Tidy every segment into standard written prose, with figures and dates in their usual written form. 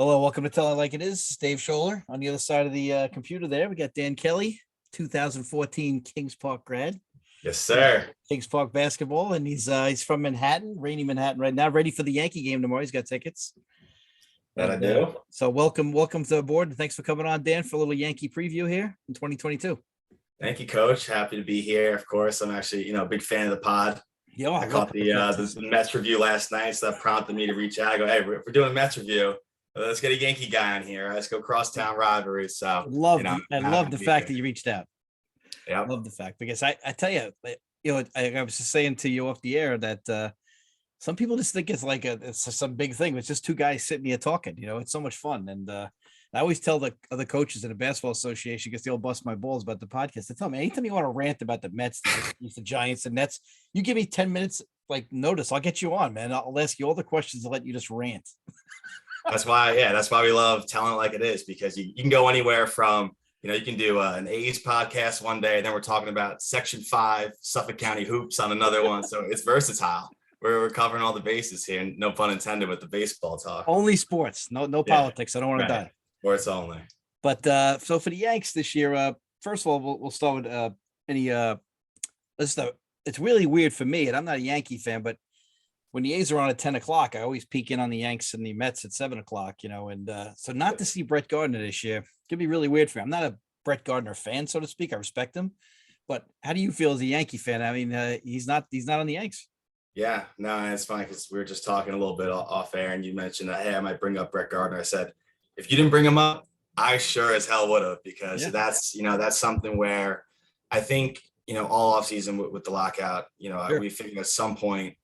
Hello, welcome to Tell It Like It Is. It's Dave Scholler on the other side of the computer there. We got Dan Kelly, 2014 Kings Park grad. Yes, sir. Kings Park basketball, and he's from Manhattan, rainy Manhattan right now, ready for the Yankee game tomorrow. He's got tickets. That I do. So welcome to the board, and thanks for coming on, Dan, for a little Yankee preview here in 2022. Thank you, Coach. Happy to be here. Of course, I'm actually a big fan of the pod. Yeah, I caught the Mets review last night, so that prompted me to reach out. I go, hey, we're doing a Mets review. Let's get a Yankee guy on here. Let's go crosstown rivalry. So I love the fact that you reached out. Yeah, love the fact, because I tell you, I was just saying to you off the air that some people just think it's like it's some big thing. It's just two guys sitting here talking. It's so much fun, and I always tell the other coaches in the basketball association, because they'll bust my balls about the podcast. They tell me anytime you want to rant about the Mets, the Giants, the Nets, you give me 10 minutes notice. I'll get you on, man. I'll ask you all the questions to let you just rant. That's why we love telling it like it is, because you can go anywhere from, you can do an A's podcast one day, and then we're talking about Section 5 Suffolk County hoops on another one. So it's versatile. We're covering all the bases here, and no pun intended with the baseball talk. Only sports, no politics. I don't want to die. Sports only. But so for the Yanks this year, first of all, we'll start with it's really weird for me, and I'm not a Yankee fan, but when the A's are on at 10 o'clock, I always peek in on the Yanks and the Mets at 7 o'clock, and so not to see Brett Gardner this year could be really weird for me. I'm not a Brett Gardner fan, so to speak. I respect him, but how do you feel as a Yankee fan? I mean, he's not on the Yanks. Yeah, no, it's funny because we were just talking a little bit off air, and you mentioned that, hey, I might bring up Brett Gardner. I said, if you didn't bring him up, I sure as hell would have, because that's something where I think, all off season with the lockout, sure. We figured at some point,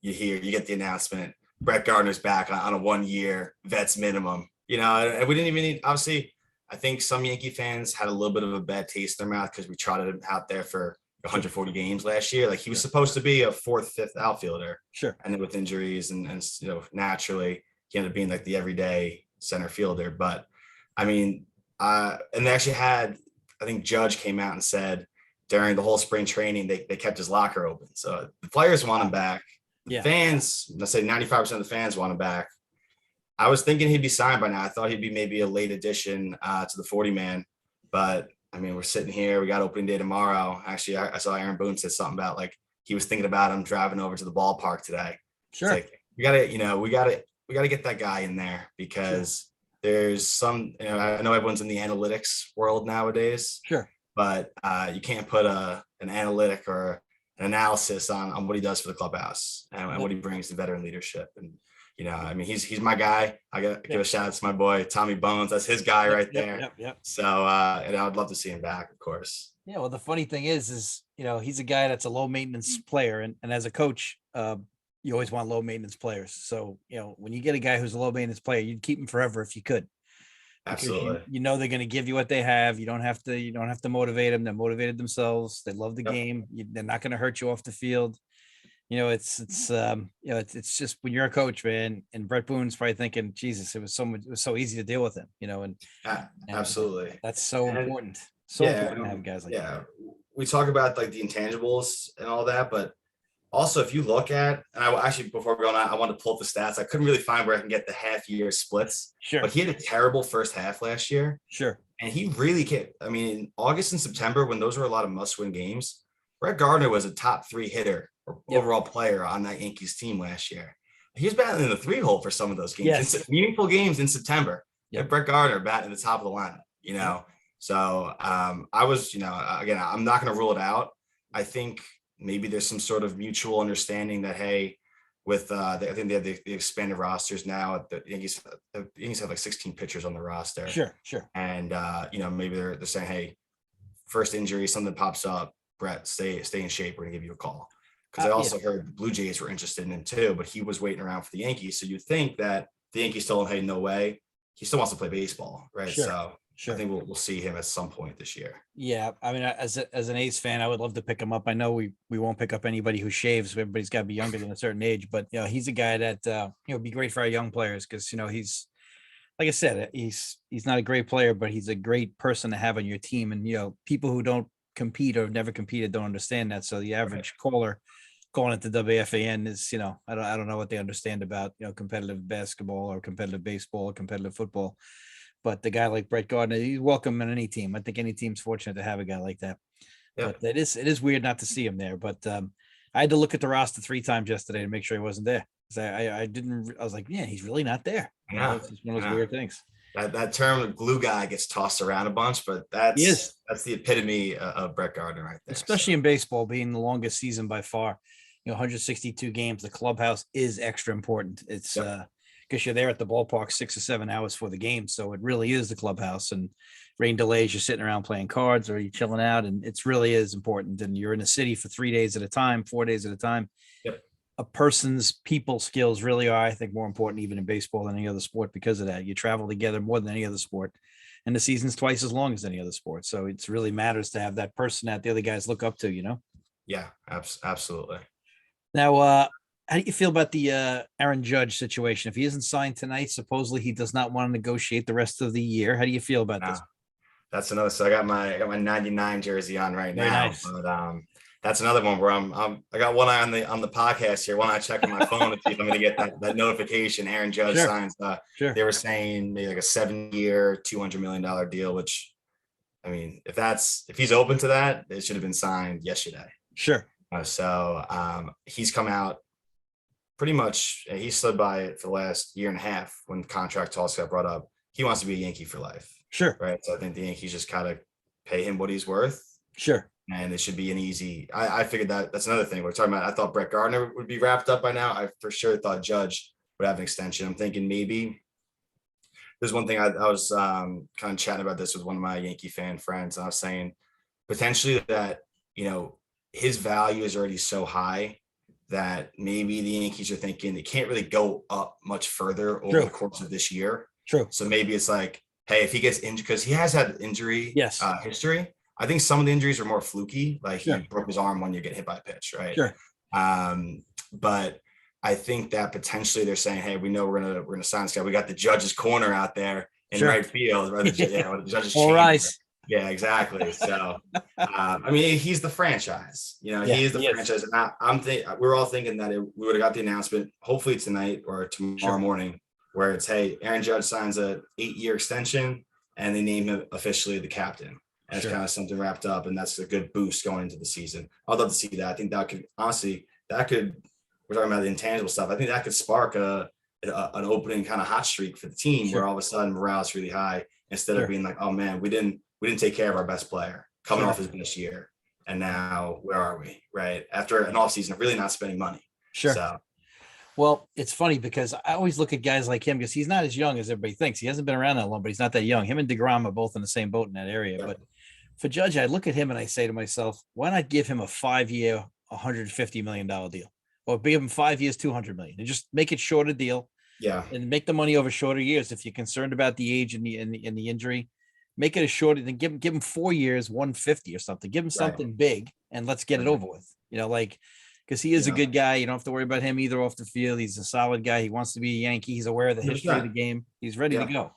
you get the announcement, Brett Gardner's back on a 1-year vets minimum, and we didn't even need, obviously, I think some Yankee fans had a little bit of a bad taste in their mouth because we trotted him out there for 140 games last year. Like, he was supposed to be a 4th, 5th outfielder. Sure. And then with injuries and naturally he ended up being like the everyday center fielder. But I mean, and they actually had, I think Judge came out and said during the whole spring training, they kept his locker open. So the players want him back. The fans, let's say 95% of the fans want him back. I was thinking he'd be signed by now. I thought he'd be maybe a late addition to the 40-man, but I mean, we're sitting here, we got opening day tomorrow. Actually, I saw Aaron Boone said something about he was thinking about him driving over to the ballpark today. Sure. It's we gotta get that guy in there, because there's some, I know everyone's in the analytics world nowadays. Sure. But you can't put an analytic or an analysis on what he does for the clubhouse and what he brings to veteran leadership. And, I mean, he's my guy. I got to give a shout out to my boy, Tommy Bones. That's his guy right there. Yep. So, and I would love to see him back, of course. Yeah. Well, the funny thing is, he's a guy that's a low maintenance player. And as a coach, you always want low maintenance players. So, when you get a guy who's a low maintenance player, you'd keep him forever if you could. Absolutely. They're going to give you what they have. You don't have to motivate them. They're motivated themselves. They love the game. They're not going to hurt you off the field. It's just when you're a coach, man, and Brett Boone's probably thinking, Jesus, it was so easy to deal with him, and absolutely. That's so important. So important to have guys like that. Yeah. We talk about the intangibles and all that, but also, if you look at, and I actually, before we go on, I want to pull up the stats. I couldn't really find where I can get the half-year splits. Sure. But he had a terrible first half last year. Sure. And he really can't. I mean, in August and September, when those were a lot of must-win games, Brett Gardner was a top 3 hitter or overall player on that Yankees team last year. He was batting in the 3-hole for some of those games. Yes. Meaningful games in September. Yeah. Brett Gardner batting at the top of the lineup, So I was, again, I'm not going to rule it out. I think maybe there's some sort of mutual understanding that, hey, with I think they have the expanded rosters now. The Yankees have 16 pitchers on the roster. Sure. And maybe they're saying, hey, first injury, something pops up, Brett, stay in shape. We're gonna give you a call. Because I also heard the Blue Jays were interested in him too, but he was waiting around for the Yankees. So you think that the Yankees told him, hey, no way. He still wants to play baseball, right? Sure. So I think we'll see him at some point this year. Yeah, I mean, as an A's fan, I would love to pick him up. I know we won't pick up anybody who shaves. Everybody's got to be younger than a certain age. But he's a guy that be great for our young players, because he's, like I said, he's not a great player, but he's a great person to have on your team. And people who don't compete or have never competed don't understand that. So the average caller going into WFAN is, I don't know what they understand about, competitive basketball or competitive baseball or competitive football. But the guy like Brett Gardner, he's welcome in any team. I think any team's fortunate to have a guy like that. Yep. But it is weird not to see him there. But I had to look at the roster 3 times yesterday to make sure he wasn't there. I was like, yeah, he's really not there. It's just one of those weird things. That term glue guy gets tossed around a bunch, but that's the epitome of Brett Gardner right there. Especially in baseball, being the longest season by far, 162 games. The clubhouse is extra important. It's because you're there at the ballpark 6 or 7 hours for the game, so it really is the clubhouse. And rain delays, you're sitting around playing cards or you're chilling out, and it's really is important. And you're in a city for 3 days at a time, 4 days at a time. Yep. A person's people skills really are, I think, more important even in baseball than any other sport because of that. You travel together more than any other sport, and the season's twice as long as any other sport. So it really matters to have that person that the other guys look up to, Yeah, absolutely. Now, how do you feel about the Aaron Judge situation? If he isn't signed tonight, supposedly he does not want to negotiate the rest of the year. How do you feel about this? That's another. So I got my 99 jersey on right Very now. Nice. But that's another one where I got one eye on the podcast here. One eye checking my phone to see if I'm going to get that notification. Aaron Judge signs. They were saying maybe like a 7-year, $200 million deal. Which, I mean, if he's open to that, it should have been signed yesterday. Sure. So he's come out pretty much. He stood by it for the last year and a half when contract talks got brought up. He wants to be a Yankee for life. Sure. Right. So I think the Yankees just gotta pay him what he's worth. Sure. And it should be an easy. I figured that's another thing we're talking about. I thought Brett Gardner would be wrapped up by now. I for sure thought Judge would have an extension. I'm thinking maybe there's one thing I was kind of chatting about this with one of my Yankee fan friends. And I was saying potentially that, his value is already so high that maybe the Yankees are thinking they can't really go up much further over the course of this year. True. So maybe it's like, hey, if he gets injured, because he has had injury history. I think some of the injuries are more fluky, like he broke his arm when you get hit by a pitch, right? Sure. But I think that potentially they're saying, hey, we know we're gonna sign this guy. We got the Judge's corner out there in right field, right? The Judge's all right. Yeah, exactly. So, I mean, he's the franchise. He is the franchise. And we're all thinking that we would have got the announcement, hopefully tonight or tomorrow morning, where it's, hey, Aaron Judge signs a 8-year extension, and they name him officially the captain. And it's kind of something wrapped up, and that's a good boost going into the season. I'd love to see that. I think that could honestly, we're talking about the intangible stuff. I think that could spark an opening kind of hot streak for the team, where all of a sudden morale is really high instead of being like, oh man, we didn't take care of our best player coming off his best year. And now where are we? Right. After an offseason of really not spending money. Sure. So, well, it's funny because I always look at guys like him because he's not as young as everybody thinks. He hasn't been around that long, but he's not that young. Him and DeGrom are both in the same boat in that area. But for Judge, I look at him and I say to myself, why not give him a 5-year, $150 million deal, or give him 5 years, $200 million, and just make it shorter deal. Yeah. And make the money over shorter years. If you're concerned about the age and the injury, make it a shorter than give him 4 years, 150 or something. Give him something big and let's get it over with. Because he is a good guy. You don't have to worry about him either off the field. He's a solid guy. He wants to be a Yankee. He's aware of the history of the game. He's ready to go.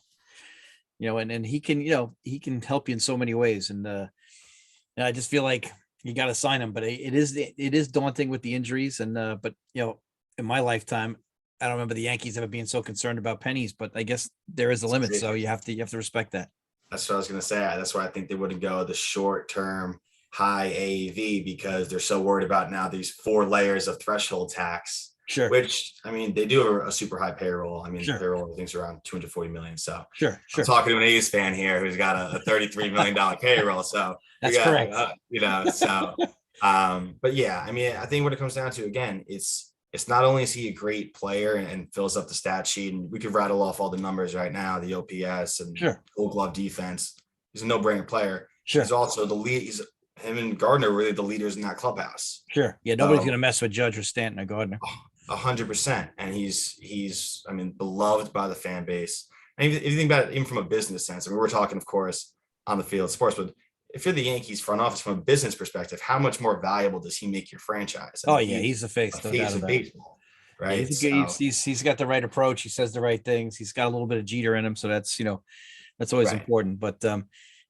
And he can, he can help you in so many ways. And I just feel like you got to sign him. But it is daunting with the injuries. And but in my lifetime, I don't remember the Yankees ever being so concerned about pennies. But I guess there is a limit, so you have to respect that. That's what I was going to say. That's why I think they wouldn't go the short term high AAV, because they're so worried about now these 4 layers of threshold tax. Sure. Which, I mean, they do have a super high payroll. I mean, payroll, I think, is around $240 million. So sure. I'm talking to an A's fan here who's got a $33 million payroll. So that's correct. But yeah, I mean, I think what it comes down to, again, it's not only is he a great player and fills up the stat sheet, and we could rattle off all the numbers right now, the OPS and Gold Glove defense. He's a no-brainer player. Sure. He's also the lead. Him and Gardner are really the leaders in that clubhouse. Sure. Yeah. Nobody's going to mess with Judge or Stanton or Gardner. 100%. And he's, I mean, beloved by the fan base. And if you think about it, even from a business sense, I mean, we're talking, of course, on the field of sports, but if you're the Yankees front office from a business perspective, how much more valuable does he make your franchise? I mean, he's the face, of baseball, right? He's got the right approach. He says the right things. He's got a little bit of Jeter in him. So that's, that's always important. But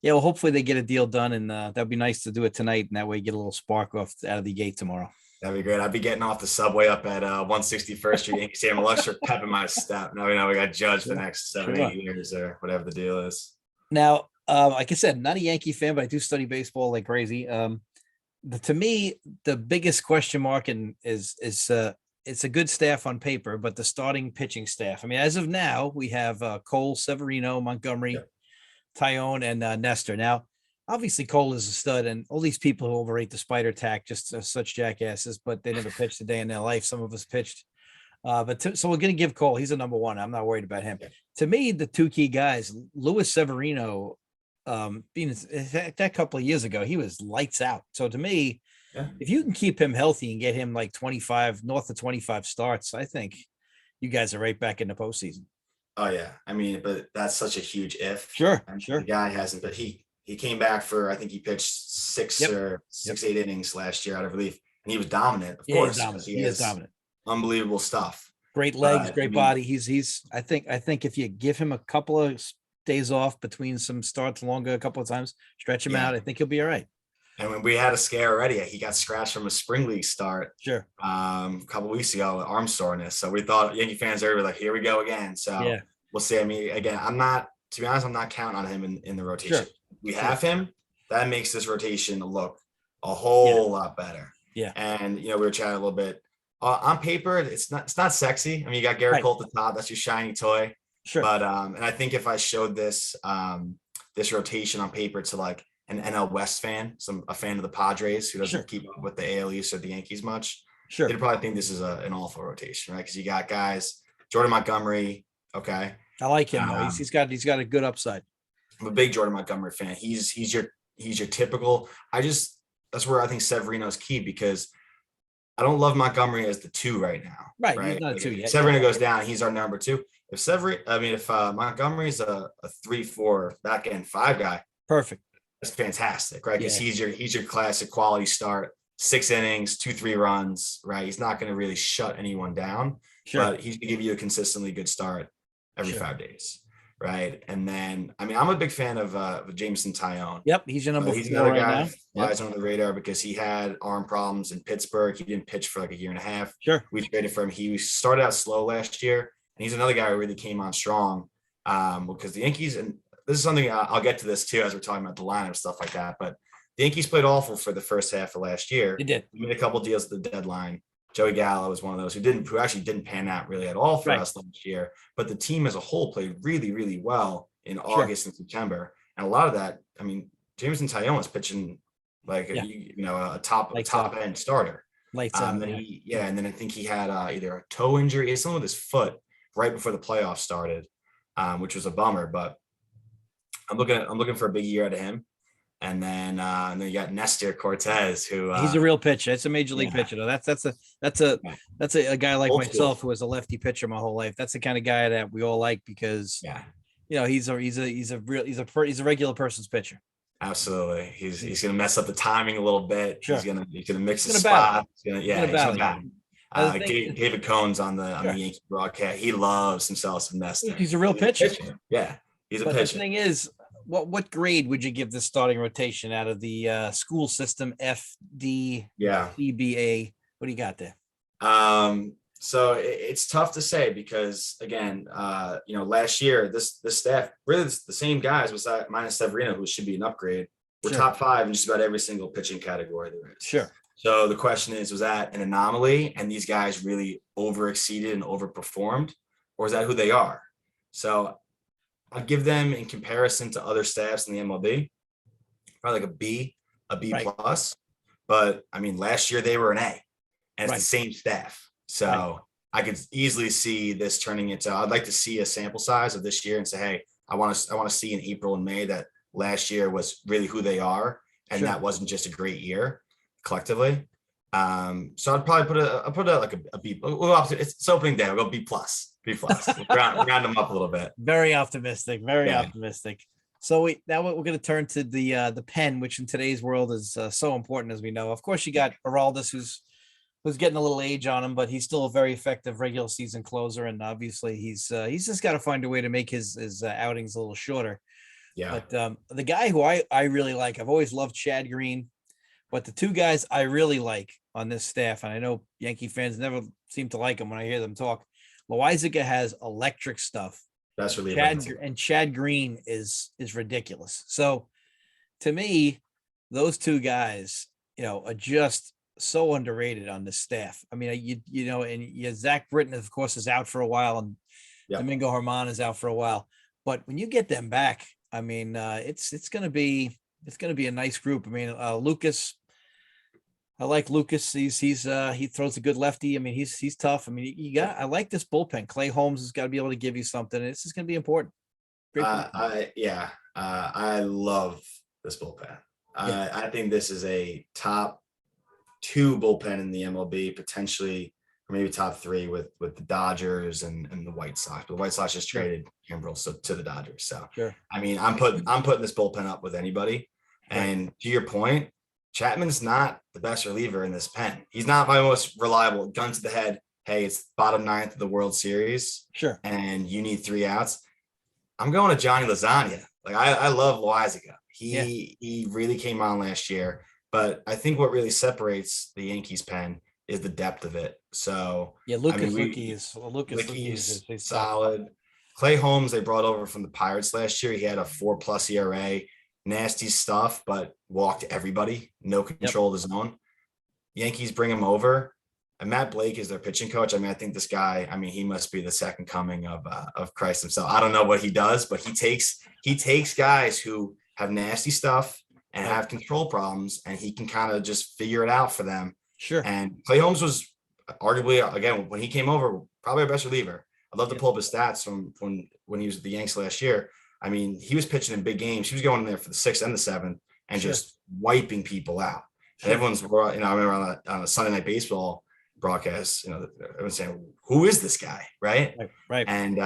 hopefully they get a deal done, and that'd be nice to do it tonight. And that way you get a little spark out of the gate tomorrow. That'd be great. I'd be getting off the subway up at 161st Street, Yankee Stadium, electric pep in my step. Now we know we got judged for the next 7-8 years or whatever the deal is. Now, like I said, not a Yankee fan, but I do study baseball like crazy. To me, the biggest question mark is it's a good staff on paper, but the starting pitching staff. I mean, as of now, we have Cole, Severino, Montgomery, Tyone, and Nestor. Now, obviously, Cole is a stud, and all these people who overrate the spider tack just such jackasses, but they never pitched a day in their life. Some of us pitched. So we're going to give Cole. He's a number one. I'm not worried about him. To me, the two key guys, Luis Severino, being that couple of years ago, he was lights out. So to me, if you can keep him healthy and get him like 25, north of 25 starts, I think you guys are right back in the postseason. Oh yeah, I mean, but that's such a huge if. Sure. The guy hasn't, but he came back for, I think he pitched 8 innings last year out of relief, and he was dominant. Of course, he is dominant. Unbelievable stuff. Great legs, great body. He's. I think if you give him a couple of days off between some starts longer, a couple of times, stretch him out, I think he'll be all right. And when we had a scare already, he got scratched from a spring league start. Sure. A couple of weeks ago, arm soreness. So we thought Yankee fans are like, here we go again. So we'll see. I mean, again, to be honest, I'm not counting on him in the rotation. Sure. We have him. That makes this rotation look a whole lot better. Yeah. And we were chatting a little bit. On paper, it's not sexy. I mean, you got Garrett Cole at the top. That's your shiny toy. Sure. But and I think if I showed this rotation on paper to like an NL West fan, a fan of the Padres who doesn't keep up with the AL East or the Yankees much, they'd probably think this is an awful rotation, right? Because you got guys, Jordan Montgomery. Okay, I like him. He's got a good upside. I'm a big Jordan Montgomery fan. He's your typical. That's where I think Severino's key, because I don't love Montgomery as the 2 right now. Right. He's not a 2 yet. Severino goes down, he's our number 2. If Montgomery's a 3-4 back end 5 guy, perfect. That's fantastic, right? Because he's your classic quality start, 6 innings, 2-3 runs, right? He's not going to really shut anyone down, but he's going to give you a consistently good start every 5 days, right? And then, I mean, I'm a big fan of Jameson Tyone. Yep, he's your number 4 He's another right guy now. Flies under the radar because he had arm problems in Pittsburgh. He didn't pitch for like a year and a half. Sure. We traded for him. He started out slow last year, and he's another guy who really came on strong because the Yankees, and this is something I'll get to this too as we're talking about the lineup, stuff like that, but the Yankees played awful for the first half of last year. They did. We made a couple deals at the deadline. Joey Gallo was one of those who actually didn't pan out really at all for us last year, but the team as a whole played really, really well in August and September. And a lot of that, I mean, Jameson Tyone was pitching like a top end starter. And then I think he had either a toe injury or something with his foot right before the playoffs started, which was a bummer. But I'm looking for a big year out of him. And then you got Nestor Cortez, who he's a real pitcher. It's a major league pitcher. Though. That's a guy like myself who was a lefty pitcher my whole life. That's the kind of guy that we all like because he's a regular person's pitcher. Absolutely. He's gonna mess up the timing a little bit. Sure. He's gonna mix the spot. He's gonna battle. David Cohn's on the Yankee broadcast. He loves himself some Nestor. He's a real pitcher. Yeah, he's a pitcher. The thing is, what grade would you give this starting rotation out of the school system? F, D, CBA. What do you got there? So it's tough to say because again, last year this staff really the same guys minus Severino, who should be an upgrade. We're top 5 in just about every single pitching category there is. Sure. So the question is, was that an anomaly and these guys really overexceeded and overperformed, or is that who they are? So I'd give them, in comparison to other staffs in the MLB, probably like a B plus. But I mean, last year they were an A, and it's the same staff. So I could easily see this turning into. I'd like to see a sample size of this year and say, hey, I want to see in April and May that last year was really who they are, and that wasn't just a great year collectively. So I'd probably put a like a B. It's opening day. We'll go B plus. B plus. Round them up a little bit. Very optimistic. Very optimistic. So now we're going to turn to the pen, which in today's world is so important, as we know. Of course, you got Aroldis, who's getting a little age on him, but he's still a very effective regular season closer, and obviously he's just got to find a way to make his outings a little shorter. Yeah. But the guy who I really like, I've always loved Chad Green, but the two guys I really like on this staff, and I know Yankee fans never seem to like him when I hear them talk. Loizaga has electric stuff. Best reliever. Chad Green is ridiculous. So to me, those two guys, are just so underrated on the staff. I mean, and Zach Britton, of course, is out for a while, and Domingo Germán is out for a while. But when you get them back, I mean, it's going to be a nice group. I mean, Lucas. I like Lucas. He throws a good lefty. I mean, he's tough. I mean, I like this bullpen. Clay Holmes has got to be able to give you something. This is going to be important. I love this bullpen. I think this is a top 2 bullpen in the MLB, potentially, or maybe top 3 with the Dodgers and the White Sox. But the White Sox just traded Kimbrel to the Dodgers. So I mean, I'm putting this bullpen up with anybody. And to your point, Chapman's not the best reliever in this pen. He's not my most reliable. Gun to the head. Hey, it's bottom 9th of the World Series. Sure. And you need 3 outs. I'm going to Johnny Lasagna. Like I love Loizaga. He really came on last year. But I think what really separates the Yankees pen is the depth of it. So Lucas is solid. Clay Holmes, they brought over from the Pirates last year. He had a 4+ ERA. Nasty stuff, but walked everybody, no control of his own. Yankees bring him over, and Matt Blake is their pitching coach. I mean, I think this guy, he must be the second coming of Christ himself. I don't know what he does, but he takes guys who have nasty stuff and have control problems, and he can kind of just figure it out for them. Sure. And Clay Holmes was arguably, again, when he came over, probably our best reliever. I'd love to pull up his stats from when he was at the Yanks last year. I mean, he was pitching in big games. He was going in there for the 6th and the 7th and just wiping people out. And everyone's, I remember on a Sunday Night Baseball broadcast, everyone's saying, "Who is this guy?" Right. And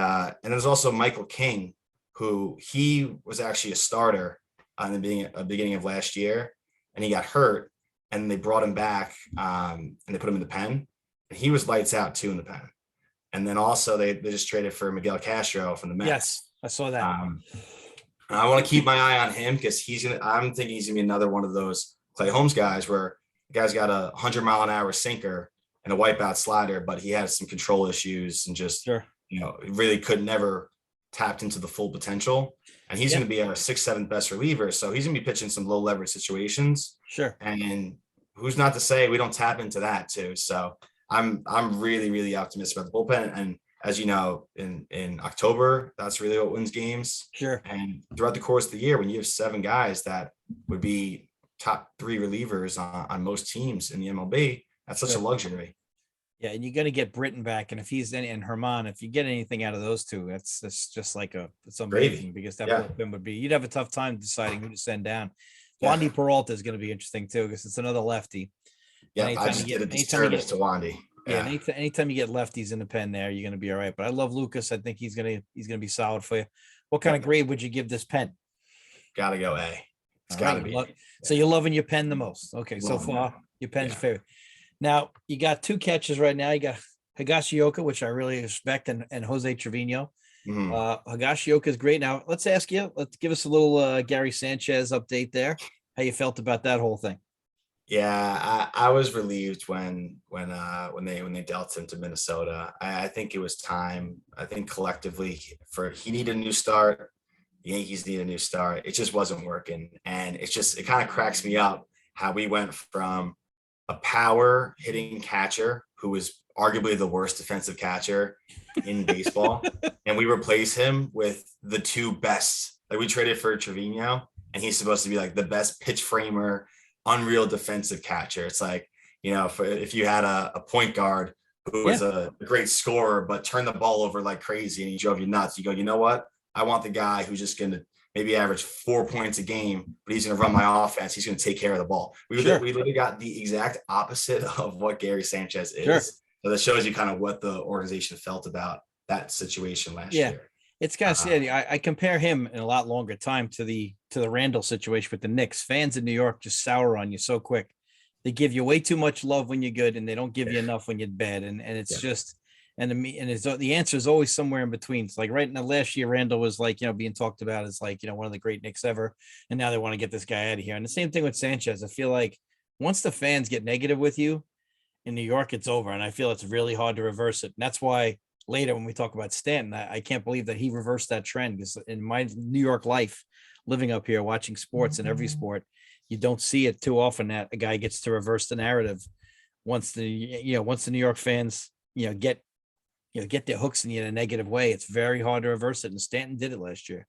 there's also Michael King, who he was actually a starter on the beginning of last year, and he got hurt, and they brought him back, and they put him in the pen, and he was lights out too in the pen. And then also they just traded for Miguel Castro from the Mets. Yes. I saw that. I want to keep my eye on him because I'm thinking he's gonna be another one of those Clay Holmes guys where the guy's got a 100-mile-an-hour sinker and a wipeout slider, but he had some control issues and just really could never tapped into the full potential. And he's going to be our 6th, 7th best reliever, so he's going to be pitching some low leverage situations. Sure. And who's not to say we don't tap into that too? So I'm really, really optimistic about the bullpen. And as you know, in October, that's really what wins games. Sure. And throughout the course of the year, when you have 7 guys that would be top 3 relievers on most teams in the MLB, that's such a luxury. Yeah, and you're going to get Britton back, and if he's and Germán, if you get anything out of those two, that's just like it's amazing because that bullpen would be. You'd have a tough time deciding who to send down. Wandy Peralta is going to be interesting too because it's another lefty. Yeah, I just did a disservice to Wandy. Yeah, anytime you get lefties in the pen there, you're going to be all right. But I love Lucas. I think he's gonna be solid for you. What kind of grade would you give this pen? Got to go A. It's got to be. So you're loving your pen the most. Okay, so far your pen's your favorite. Now you got 2 catches right now. You got Higashioka, which I really respect, and Jose Trevino. Mm-hmm. Higashioka is great. Now let's give us a little Gary Sanchez update there. How you felt about that whole thing? Yeah, I was relieved when they dealt him to Minnesota. I think it was time. I think collectively he needed a new start. The Yankees need a new start. It just wasn't working, and it kind of cracks me up how we went from a power hitting catcher who was arguably the worst defensive catcher in baseball, and we replace him with the 2 best. Like we traded for Trevino, and he's supposed to be like the best pitch framer, unreal defensive catcher. It's like, if you had a point guard who was a great scorer but turned the ball over like crazy and he drove you nuts, you go, you know what? I want the guy who's just going to maybe average 4 points a game, but he's going to run my offense. He's going to take care of the ball. We literally got the exact opposite of what Gary Sanchez is. Sure. So that shows you kind of what the organization felt about that situation last year. It's kind of sad. I compare him in a lot longer time to the Randall situation with the Knicks. Fans in New York just sour on you so quick. They give you way too much love when you're good, and they don't give you enough when you're bad. And it's just the answer is always somewhere in between. It's like right in the last year, Randall was like being talked about as like one of the great Knicks ever, and now they want to get this guy out of here. And the same thing with Sanchez. I feel like once the fans get negative with you, in New York, it's over. And I feel it's really hard to reverse it. And that's why later when we talk about Stanton, I can't believe that he reversed that trend, because in my New York life, living up here, watching sports in every sport, you don't see it too often that a guy gets to reverse the narrative once the New York fans, get their hooks in you in a negative way. It's very hard to reverse it. And Stanton did it last year.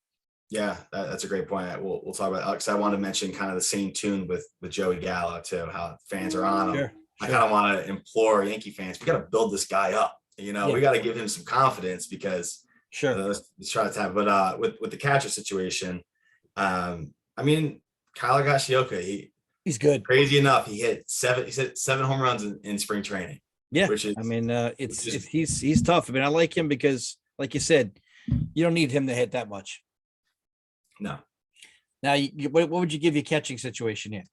Yeah, that's a great point. We'll talk about Alex. I want to mention kind of the same tune with Joey Gallo too, how fans are on him. Sure. I kind of want to implore Yankee fans, we got to build this guy up. Yeah. We got to give him some confidence because Sure. Let's try to tap. But with the catcher situation, I mean, Kyle Higashioka, he's good. Crazy enough, he hit 7 home runs in spring training. Yeah, which is, I mean, he's tough. I mean, I like him because, like you said, you don't need him to hit that much. No. Now, what would you give your catching situation here?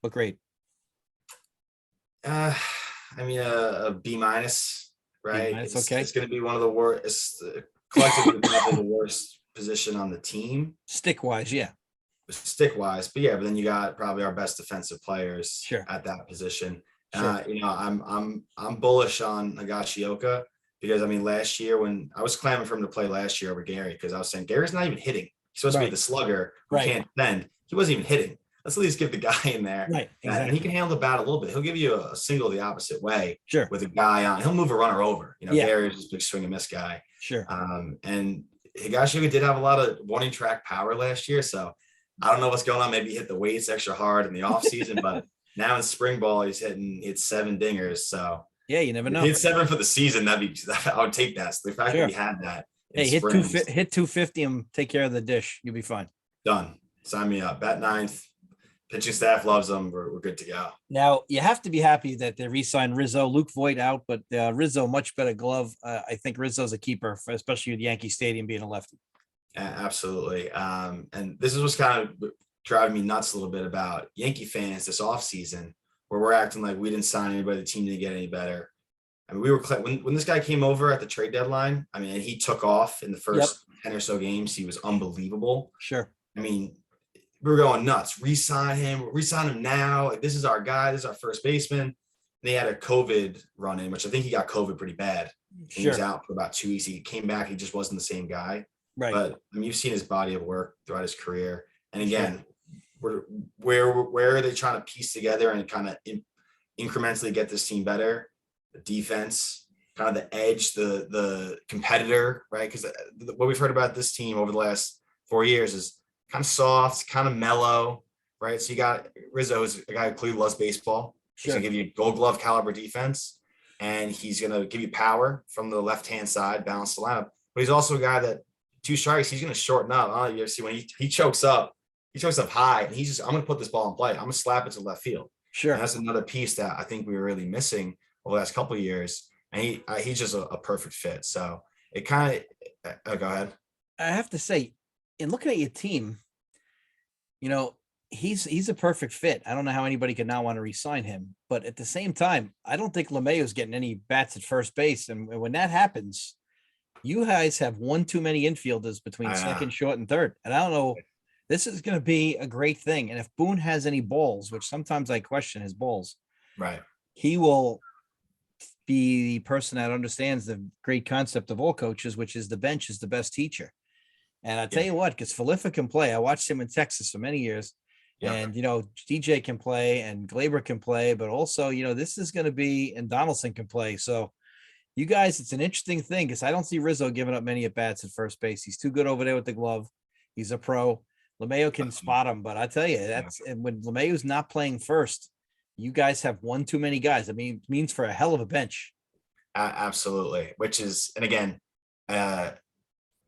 Look great. I mean, a B-, right? Okay. It's going to be one of the worst. Collectively, probably the worst position on the team. Stick wise, yeah. But then you got probably our best defensive players at that position. Sure. I'm bullish on Higashioka because, I mean, last year when I was clamoring for him to play last year over Gary, because I was saying Gary's not even hitting. He's supposed to be the slugger who can't defend. He wasn't even hitting. Let's at least give the guy in there. Right. Exactly. And he can handle the bat a little bit. He'll give you a single the opposite way. Sure. With a guy on. He'll move a runner over. Gary's just a big swing and miss guy. Sure. And Higashioka did have a lot of warning track power last year. So I don't know what's going on. Maybe he hit the weights extra hard in the offseason, but now in spring ball, he's hitting 7 dingers. So yeah, you never know. Hit 7 for the season. I would take that. So the fact that he had that. Hey, hit 250 and take care of the dish. You'll be fine. Done. Sign me up. Bat 9th. Pitching staff loves them. We're good to go. Now you have to be happy that they re-signed Rizzo. Luke Voigt out, but Rizzo much better glove. I think Rizzo's a keeper, especially with Yankee Stadium being a lefty. Absolutely. And this is what's kind of driving me nuts a little bit about Yankee fans this offseason, where we're acting like we didn't sign anybody, the team didn't get any better. I mean, we were when this guy came over at the trade deadline. I mean, and he took off in the first 10 or so games. He was unbelievable. Sure. I mean, we were going nuts. Resign him now. Like, this is our guy. This is our first baseman. And they had a COVID run in, which I think he got COVID pretty bad. He was out for about 2 weeks. He came back. He just wasn't the same guy. Right. But I mean, you've seen his body of work throughout his career. And again, where are they trying to piece together and kind of incrementally get this team better? The defense, kind of the edge, the competitor, right? Because what we've heard about this team over the last 4 years is kind of soft, kind of mellow, right? So you got Rizzo, who's a guy who clearly loves baseball. He's going to give you Gold Glove caliber defense, and he's going to give you power from the left-hand side, balance the lineup. But he's also a guy that 2 strikes, he's going to shorten up. I don't know if you ever see when he chokes up high, and I'm going to put this ball in play. I'm going to slap it to left field. Sure. And that's another piece that I think we were really missing over the last couple of years. And he's just a perfect fit. So it kind of, go ahead. I have to say, in looking at your team, he's a perfect fit. I don't know how anybody could not want to re-sign him, but at the same time, I don't think LeMayo's getting any bats at first base. And when that happens, you guys have one too many infielders between second, short, and third. And I don't know, this is going to be a great thing. And if Boone has any balls, which sometimes I question his balls, right, he will be the person that understands the great concept of all coaches, which is the bench is the best teacher. And I tell you what, because Felifa can play. I watched him in Texas for many years. Yeah. And, DJ can play and Glaber can play, but also, this is going to be, and Donaldson can play. So you guys, it's an interesting thing because I don't see Rizzo giving up many at bats at first base. He's too good over there with the glove. He's a pro. LeMayo can spot him, but I tell you, and when LeMayo's not playing first, you guys have one too many guys. I mean, it means for a hell of a bench. Absolutely. Which is, and again,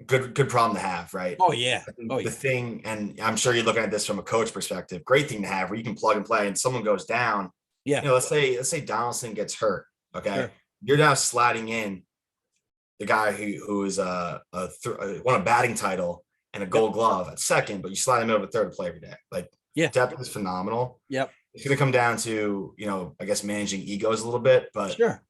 good problem to have, right? Oh yeah. The thing, and I'm sure you're looking at this from a coach perspective, great thing to have where you can plug and play and someone goes down. Yeah. Let's say Donaldson gets hurt. Okay. Sure. You're now sliding in the guy who is won a batting title and a Gold Glove at second, but you slide him over third to play every day. Like, depth is phenomenal. Yep. It's going to come down to, I guess managing egos a little bit, but sure.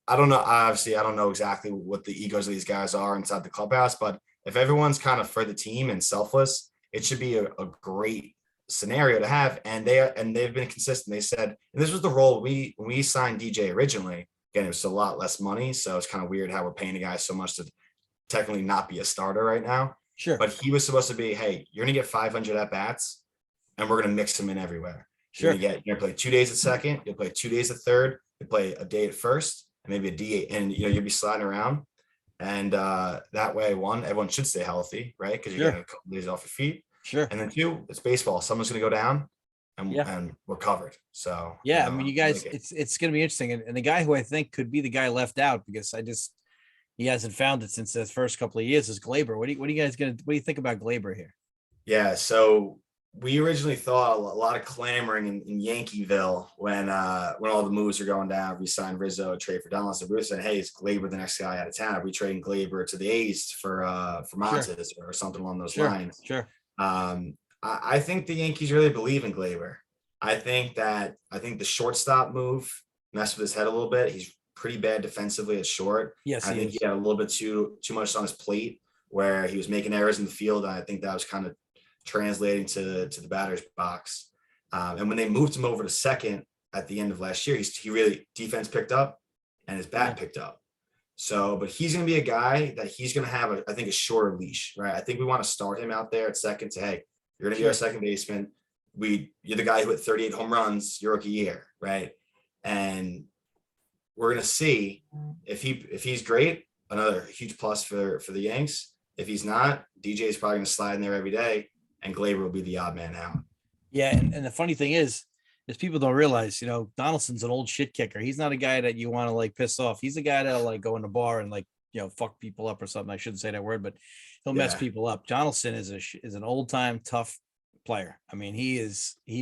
I don't know. Obviously, I don't know exactly what the egos of these guys are inside the clubhouse, but if everyone's kind of for the team and selfless, it should be a great scenario to have, and they've been consistent. They said, and this was the role when we signed DJ originally. Again, it was a lot less money, so it's kind of weird how we're paying a guy so much to technically not be a starter right now. Sure. But he was supposed to be, hey, you're gonna get 500 at bats, and we're gonna mix them in everywhere. Sure. You're gonna play 2 days at second, you'll play 2 days at third, you play a day at first, and maybe a DH, and you'll be sliding around. And that way, one, everyone should stay healthy, right? Because you're getting a couple days off your feet. Sure. And then two, it's baseball. Someone's gonna go down, and we're covered. So I mean, you guys, it's going to be interesting. And the guy who I think could be the guy left out, because he hasn't found it since his first couple of years, is Glaber. What do you guys what do you think about Glaber here? Yeah, so we originally thought a lot of clamoring in Yankeeville when all the moves are going down. We signed Rizzo, trade for Donaldson. We were saying, hey, is Glaber the next guy out of town? Are we trading Glaber to the A's for Montes or something along those lines? Sure. I think the Yankees really believe in Glaber. I think the shortstop move messed with his head a little bit. He's pretty bad defensively at short. Yes, I think he had a little bit too much on his plate where he was making errors in the field. And I think that was kind of translating to the batter's box. And when they moved him over to second at the end of last year, he really, defense picked up and his bat picked up. So, but he's going to be a guy that he's going to have, I think, a shorter leash, right? I think we want to start him out there at second to, hey, you're going to be our second baseman. You're the guy who hit 38 home runs your rookie year, right? And we're going to see if he's great, another huge plus for the Yanks. If he's not, DJ is probably going to slide in there every day, and Glaber will be the odd man out. Yeah, and the funny thing is people don't realize, Donaldson's an old shit kicker. He's not a guy that you want to like piss off. He's a guy that'll like go in the bar and like, fuck people up or something. I shouldn't say that word, but he'll mess people up. Donaldson is an old time tough player. I mean, he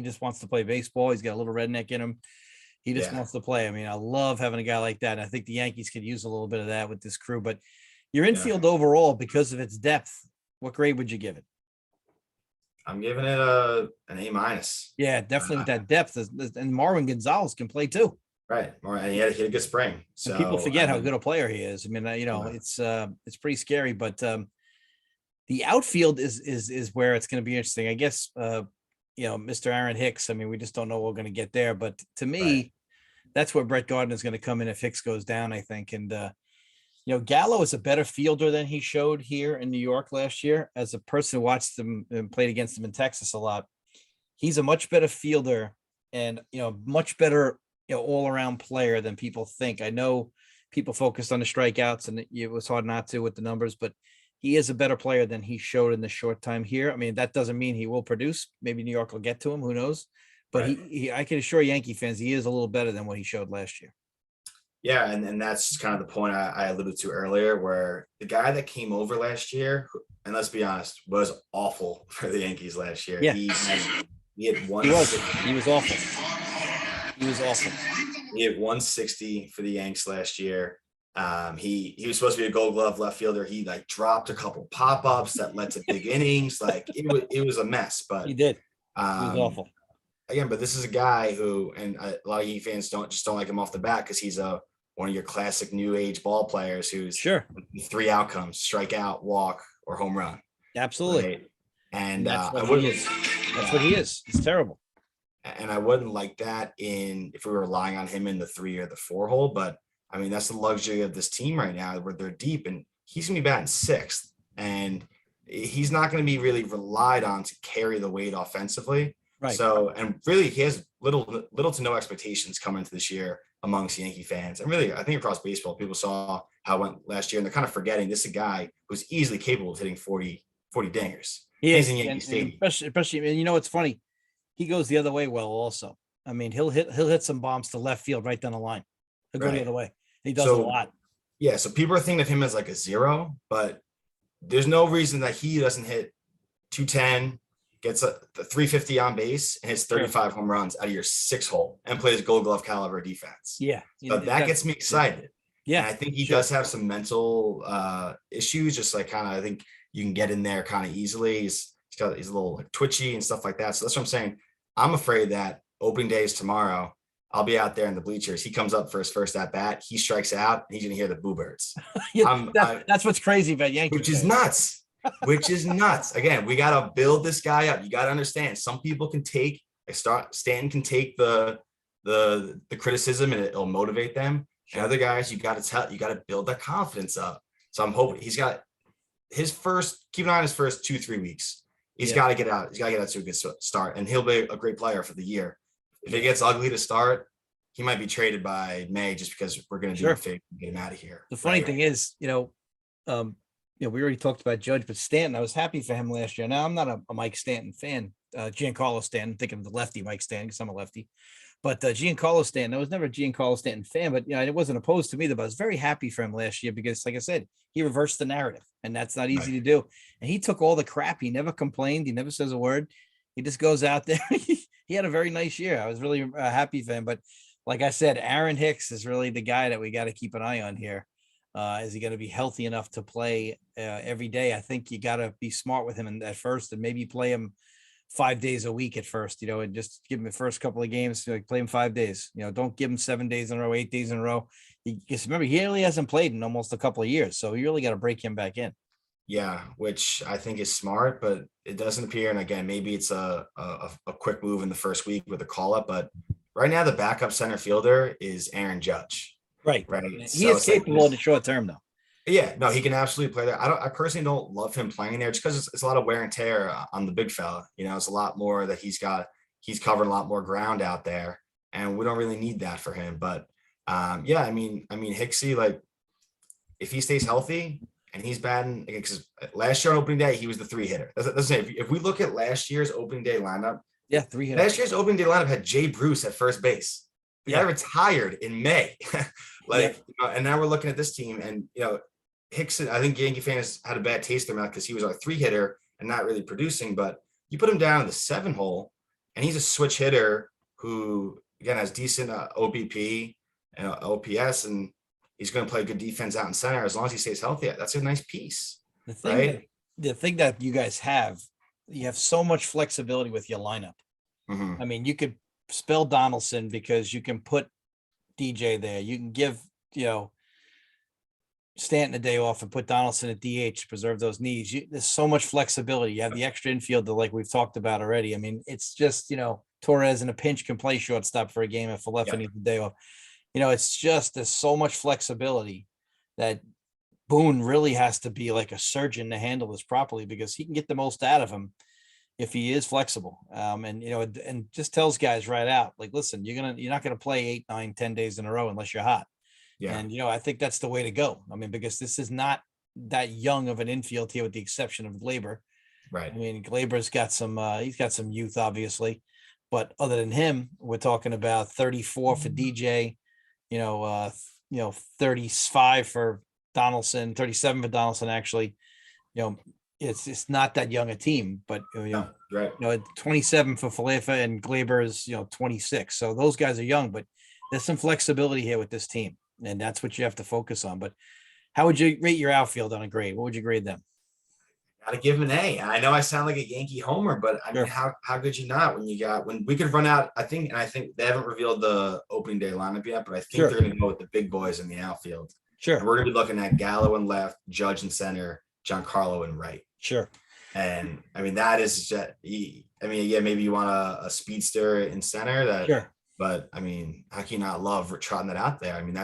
just wants to play baseball. He's got a little redneck in him. He just wants to play. I mean, I love having a guy like that. And I think the Yankees could use a little bit of that with this crew. But your infield overall, because of its depth, what grade would you give it? I'm giving it an A-. Yeah, definitely with that depth. And Marwin Gonzalez can play too. Right. And he had a good spring. So and people forget how good a player he is. I mean, it's pretty scary, but the outfield is where it's going to be interesting. I guess, Mr. Aaron Hicks, I mean, we just don't know what we're going to get there. But to me, that's where Brett Gardner is going to come in if Hicks goes down, I think. And, Gallo is a better fielder than he showed here in New York last year. As a person who watched him and played against him in Texas a lot, he's a much better fielder and, much better, all-around player than people think. I know people focused on the strikeouts and it was hard not to with the numbers, but he is a better player than he showed in the short time here. I mean, that doesn't mean he will produce. Maybe New York will get to him. Who knows? But I can assure Yankee fans, he is a little better than what he showed last year. Yeah, and that's kind of the point I alluded to earlier, where the guy that came over last year, and let's be honest, was awful for the Yankees last year. Yeah. He had one. He was awful. He was awful. He had 160 for the Yanks last year. He was supposed to be a Gold Glove left fielder. He like dropped a couple pop-ups that led to big innings. Like it was a mess. But he did. He was awful. Again, but this is a guy who, and a lot of Yankee fans don't like him off the bat because he's one of your classic new age ball players who's 3 outcomes: strikeout, walk, or home run. Absolutely. Right? And that's what he is. That's what he is. It's terrible. And I wouldn't like that if we were relying on him in the 3 or the 4 hole. But I mean, that's the luxury of this team right now where they're deep, and he's going to be batting 6th, and he's not going to be really relied on to carry the weight offensively. Right. So, and really he has little to no expectations coming into this year amongst Yankee fans. And really, I think across baseball, people saw how it went last year, and they're kind of forgetting this is a guy who's easily capable of hitting 40 dingers. He is, in Yankee Stadium. Especially, and it's funny. He goes the other way well also. I mean, he'll hit some bombs to left field right down the line. He'll go the other way. He does a lot. Yeah, so people are thinking of him as like a 0, but there's no reason that he doesn't hit 210, gets the 350 on base, and hits 35 home runs out of your 6 hole and plays Gold Glove caliber defense. Yeah. So that gets me excited. Yeah. And I think he does have some mental issues, just like kind of, I think you can get in there kind of easily. He's a little like twitchy and stuff like that. So that's what I'm saying. I'm afraid that opening day is tomorrow. I'll be out there in the bleachers. He comes up for his first at bat. He strikes out, and he's going to hear the boo birds. That's what's crazy about Yankees, which is nuts. which is nuts. Again, we got to build this guy up. You got to understand, some people can take Stanton can take the criticism and it'll motivate them. And other guys, you got to build that confidence up. So I'm hoping he's got keep an eye on his first 2-3 weeks. He's got to get out. He's got to get out to a good start, and he'll be a great player for the year. If it gets ugly to start, he might be traded by May just because we're going to do a favor and get him out of here. The funny thing is, we already talked about Judge, but Stanton, I was happy for him last year. Now I'm not a Mike Stanton fan, Giancarlo Stanton, thinking of the lefty Mike Stanton because I'm a lefty. But Giancarlo Stanton, I was never a Giancarlo Stanton fan, but it wasn't opposed to me. But I was very happy for him last year because, like I said, he reversed the narrative, and that's not easy to do. And he took all the crap. He never complained. He never says a word. He just goes out there. He had a very nice year. I was really happy for him. But like I said, Aaron Hicks is really the guy that we got to keep an eye on here. Is he going to be healthy enough to play every day? I think you got to be smart with him at first and maybe play him 5 days a week at first, and just give him the first couple of games, play him 5 days, don't give him 7 days in a row, 8 days in a row. Because remember, he really hasn't played in almost a couple of years. So you really got to break him back in. Yeah, which I think is smart, but it doesn't appear. And again, maybe it's a quick move in the first week with a call up, but right now the backup center fielder is Aaron Judge. Right. He is capable in the short term though. Yeah, no, he can absolutely play there. I personally don't love him playing there just because it's a lot of wear and tear on the big fella. It's a lot more that he's covering a lot more ground out there, and we don't really need that for him. But yeah, I mean, Hicksy, like if he stays healthy and he's batting, because last year on opening day he was the 3-hitter. That's if we look at last year's opening day lineup, 3-hitter. Last year's opening day lineup had Jay Bruce at first base. The guy retired in May, and now we're looking at this team, and Hicks, I think Yankee fans had a bad taste in their mouth because he was a 3-hitter and not really producing. But you put him down in the 7 hole, and he's a switch hitter who again has decent OBP and OPS, and he's going to play good defense out in center as long as he stays healthy. That's a nice piece. The thing that you guys have, you have so much flexibility with your lineup. Mm-hmm. I mean, you could spell Donaldson because you can put DJ there. You can give Stanton a day off and put Donaldson at DH to preserve those knees. There's so much flexibility. You have the extra infielder like we've talked about already. I mean, it's just, Torres in a pinch can play shortstop for a game if Falefa needs a day off. It's just, there's so much flexibility that Boone really has to be like a surgeon to handle this properly because he can get the most out of him if he is flexible. And just tells guys right out, like, listen, you're not going to play 8, 9, 10 days in a row unless you're hot. Yeah. And, I think that's the way to go. I mean, because this is not that young of an infield here with the exception of Glaber. Right. I mean, Glaber's got he's got some youth, obviously. But other than him, we're talking about 34 for DJ, 35 for Donaldson, 37 for Donaldson, actually. It's not that young a team, but, right. 27 for Falefa and Glaber is, 26. So those guys are young, but there's some flexibility here with this team. And that's what you have to focus on. But how would you rate your outfield on a grade? What would you grade them? Got to give him an A. I know I sound like a Yankee homer, but I mean, how could you not when we could run out? I think they haven't revealed the opening day lineup yet, but I think they're going to go with the big boys in the outfield. Sure. And we're going to be looking at Gallo in left, Judge in center, Giancarlo in right. Sure. And I mean, that is just, maybe you want a speedster in center sure. But I mean, how can you not love trotting that out there? I mean,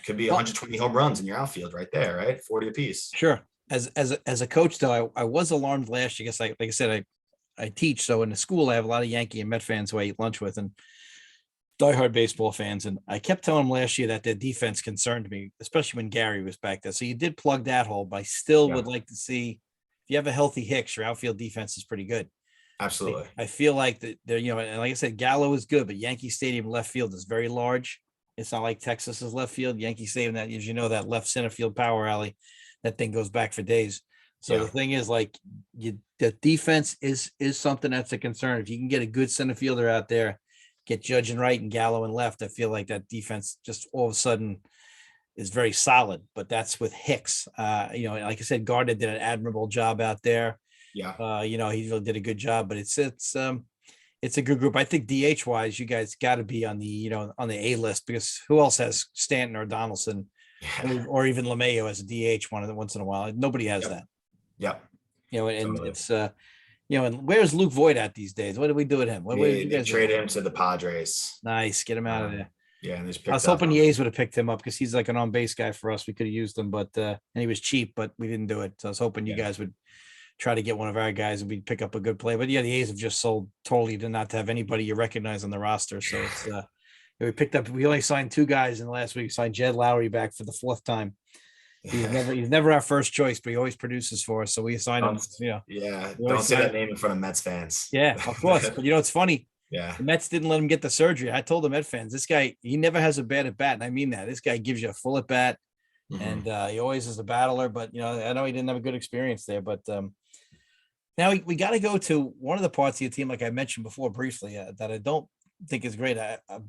could be 120 home runs in your outfield right there, right? 40 apiece. Sure. As a coach, though, I was alarmed last year. Like I said, I teach. So in the school, I have a lot of Yankee and Met fans who I eat lunch with and diehard baseball fans. And I kept telling them last year that their defense concerned me, especially when Gary was back there. So you did plug that hole, but I still would like to see if you have a healthy Hicks, your outfield defense is pretty good. Absolutely. I feel like that they're, and like I said, Gallo is good, but Yankee Stadium left field is very large. It's not like Texas's left field. Yankee Stadium, that, as you know, that left center field power alley, that thing goes back for days. So the thing is, like, the defense is something that's a concern. If you can get a good center fielder out there, get Judge in right and Gallo in left, I feel like that defense just all of a sudden is very solid. But that's with Hicks. Like I said, Gardner did an admirable job out there. Yeah. He really did a good job, but it's a good group. I think DH wise, you guys got to be on the A list because who else has Stanton or Donaldson or even LeMayo as a DH once in a while? Nobody has that. Yep. And Totally. it's and where's Luke Voigt at these days? What did we do with him? What did you They guys do? traded him to the Padres. Nice, get him out of there. Yeah, and they just I was picked up. hoping the A's would have picked him up because he's like an on base guy for us. We could have used him, but and he was cheap, but we didn't do it. So I was hoping you guys would try to get one of our guys and we'd pick up a good play. But yeah, the A's have just sold totally to not to have anybody you recognize on the roster. So it's we only signed 2 guys in the last week. We signed Jed Lowry back for the 4th time. He's never our first choice, but he always produces for us. So we assigned him. Yeah, don't say that name in front of Mets fans. Yeah, of course. But it's funny. Yeah, the Mets didn't let him get the surgery. I told the Met fans, this guy, he never has a bad at bat, and I mean that. This guy gives you a full at bat, and he always is a battler. But I know he didn't have a good experience there. But now we got to go to one of the parts of your team, like I mentioned before briefly, that I don't think is great.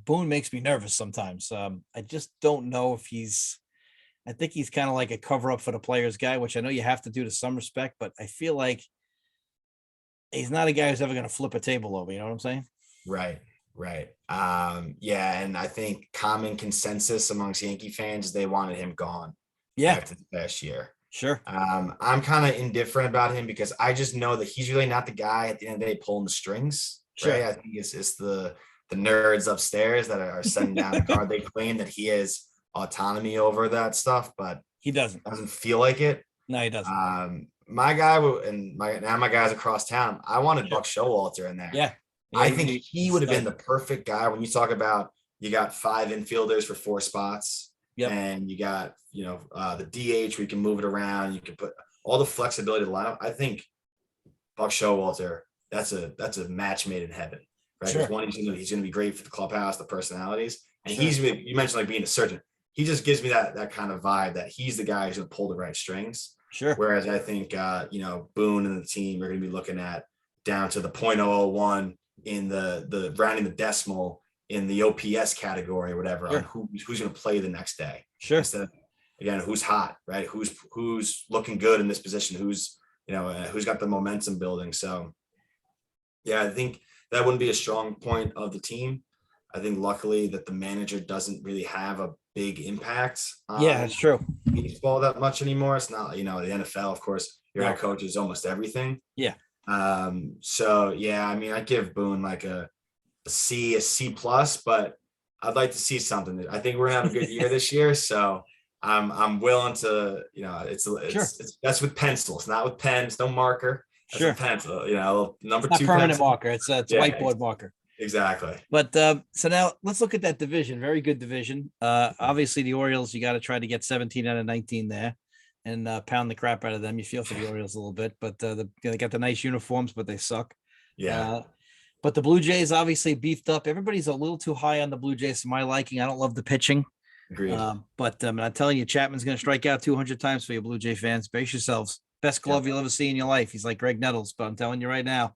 Boone makes me nervous sometimes. I just don't know if he's. I think he's kind of like a cover up for the players guy, which I know you have to do to some respect, but I feel like he's not a guy who's ever going to flip a table over. You know what I'm saying? Right. Yeah. And I think common consensus amongst Yankee fans, they wanted him gone. Yeah. After the past year. Sure. I'm kind of indifferent about him because I just know that he's really not the guy at the end of the day pulling the strings. Sure. Right. I think it's the nerds upstairs that are sending down the card. They claim that he has autonomy over that stuff, but he doesn't feel like it. No, he doesn't. My guy and my guys across town, I wanted Buck Showalter in there. Yeah. I think he would have been the perfect guy when you talk about you got 5 infielders for 4 spots. Yep. And you got, the DH, we can move it around. You can put all the flexibility to line up. I think Buck Showalter, that's a match made in heaven, right? Sure. One, he's going to be great for the clubhouse, the personalities. And you mentioned like being a surgeon. He just gives me that kind of vibe that he's the guy who's going to pull the right strings. Sure. Whereas I think, Boone and the team are going to be looking at down to the .001 in the rounding the decimal in the OPS category or whatever, on who's going to play the next day. Sure. Instead of, again, who's hot, right? Who's looking good in this position? Who's got the momentum building? So, yeah, I think that wouldn't be a strong point of the team. I think luckily that the manager doesn't really have a big impact on that's true. baseball that much anymore. It's not, the NFL, of course, your head coach is almost everything. Yeah. So yeah, I mean, I give Boone like a C plus, but I'd like to see something. I think we're gonna have a good year this year. So I'm willing to, it's that's with pencils, not with pens, no marker. That's with pencil, number it's 2 permanent pencil. marker. It's whiteboard marker. Exactly. But so now let's look at that division. Very good division. Obviously the Orioles, you got to try to get 17 out of 19 there and pound the crap out of them. You feel for the Orioles a little bit, but they got the nice uniforms, but they suck. Yeah. But the Blue Jays obviously beefed up. Everybody's a little too high on the Blue Jays for my liking. I don't love the pitching. Agreed. But I'm telling you, Chapman's going to strike out 200 times for you Blue Jay fans. Brace yourselves. Best glove you'll ever see in your life. He's like Greg Nettles, but I'm telling you right now,